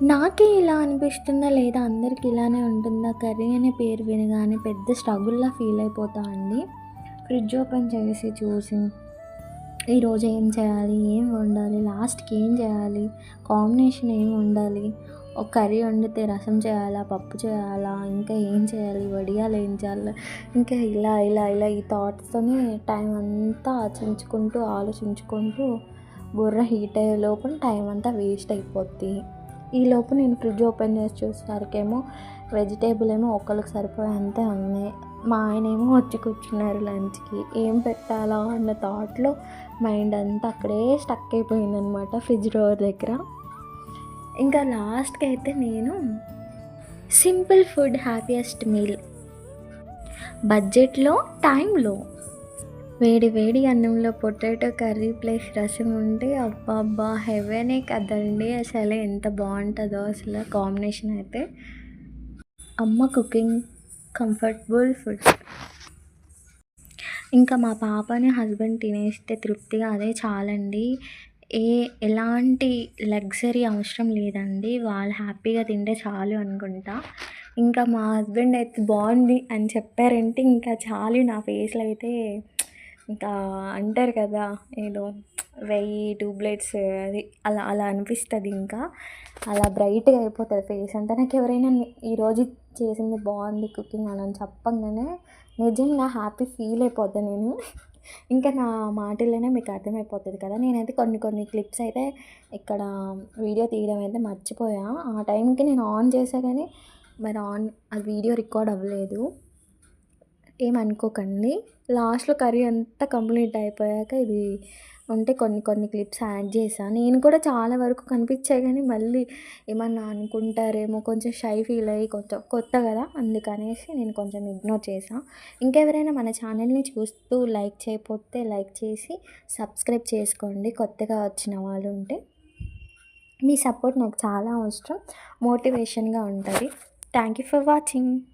నాకే ఇలా అనిపిస్తుందా లేదా అందరికి ఇలానే ఉంటుందా? కర్రీ అనే పేరు వినగానే పెద్ద స్ట్రగుల్‌లా ఫీల్ అయిపోతా అండి. ఫ్రిడ్జ్ ఓపెన్ చేసి చూసి ఈరోజు ఏం చేయాలి? ఏం వండాలి? లాస్ట్‌కి ఏం చేయాలి? కాంబినేషన్ ఏం వండాలి? ఒక కర్రీ వండితే రసం చేయాలా? పప్పు చేయాలా? ఇంకా ఏం చేయాలి? వడియాలు ఏం చేయాలి? ఇంకా ఇలా ఈ థాట్స్‌తోనే టైం అంతా ఆలోచించుకుంటూ బుర్ర హీట్ అయ్యే లోపున టైం అంతా వేస్ట్ అయిపోద్ది. ఈలోపు నేను ఫ్రిడ్జ్ ఓపెన్ చేసి చూసేసరికేమో వెజిటేబుల్ ఏమో ఒకళ్ళకి సరిపోయేంతే ఉన్నాయి. మా ఆయనేమో వచ్చి కూర్చున్నారు లంచ్‌కి. ఏం పెట్టాలా అన్న థాట్‌లో మైండ్ అంతా అక్కడే స్టక్ అయిపోయిందనమాట ఫ్రిడ్జ్ డోర్ దగ్గర. ఇంకా లాస్ట్‌కి అయితే నేను సింపుల్ ఫుడ్ హ్యాపీయెస్ట్ మీల్ బడ్జెట్‌లో, టైంలో వేడి వేడి అన్నంలో పొటాటో కర్రీ ప్లస్ రసం ఉంటే అబ్బబ్బా! హెవెనే కదండీ! అసలు ఎంత బావుంటదో అసలు కాంబినేషన్ అయితే. అమ్మ కుకింగ్ కంఫర్టబుల్ ఫుడ్. ఇంకా మా పాపని, హస్బెండ్ తినేస్తే తృప్తిగా అదే చాలండి. ఎలాంటి లగ్జరీ అవసరం లేదండి. వాళ్ళు హ్యాపీగా తింటే చాలు అనుకుంటా. ఇంకా మా హస్బెండ్ అయితే బావుంది అని చెప్పారంటే ఇంకా చాలు. నా ఫేస్‌లో అయితే ఇంకా అంటారు కదా! ఏదో 1000 ట్యూబ్‌లైట్స్ అది అలా అలా అనిపిస్తది ఇంకా. అలా బ్రైట్‌గా అయిపోతది ఫేస్ అంతా. నాకెవరైనా ఈరోజు చేసింది బావుంది కుకింగ్ అలా అని చెప్పంగానే నిజంగా హ్యాపీ ఫీల్ అయిపోతా నేను. ఇంకా నా మాటల్లోనే మీకు అర్థమైపోతది కదా! నేనైతే కొన్ని క్లిప్స్ అయితే ఇక్కడ వీడియో తీయడం అయితే మర్చిపోయా. ఆ టైంకి నేను ఆన్ చేశా కానీ మరి అది వీడియో రికార్డ్ అవ్వలేదు. ఏమనుకోకండి. లాస్ట్‌లో కర్రీ అంతా కంప్లీట్ అయిపోయాక ఇది ఉంటే కొన్ని క్లిప్స్ యాడ్ చేశా. నేను కూడా చాలా వరకు కనిపించాయి గానీ మళ్ళీ ఏమన్నా అనుకుంటారేమో కొంచెం షై ఫీల్ అయ్యి కొంచెం కొత్త కదా! అందుకనేసి నేను కొంచెం ఇగ్నోర్ చేశా. ఇంకెవరైనా మన ఛానల్‌ని చూస్తూ లైక్ చేయకపోతే లైక్ చేసి సబ్స్క్రైబ్ చేసుకోండి కొత్తగా వచ్చిన వాళ్ళు ఉంటే. మీ సపోర్ట్ నాకు చాలా అవసరం. మోటివేషన్‌గా ఉంటది. Thank you for watching.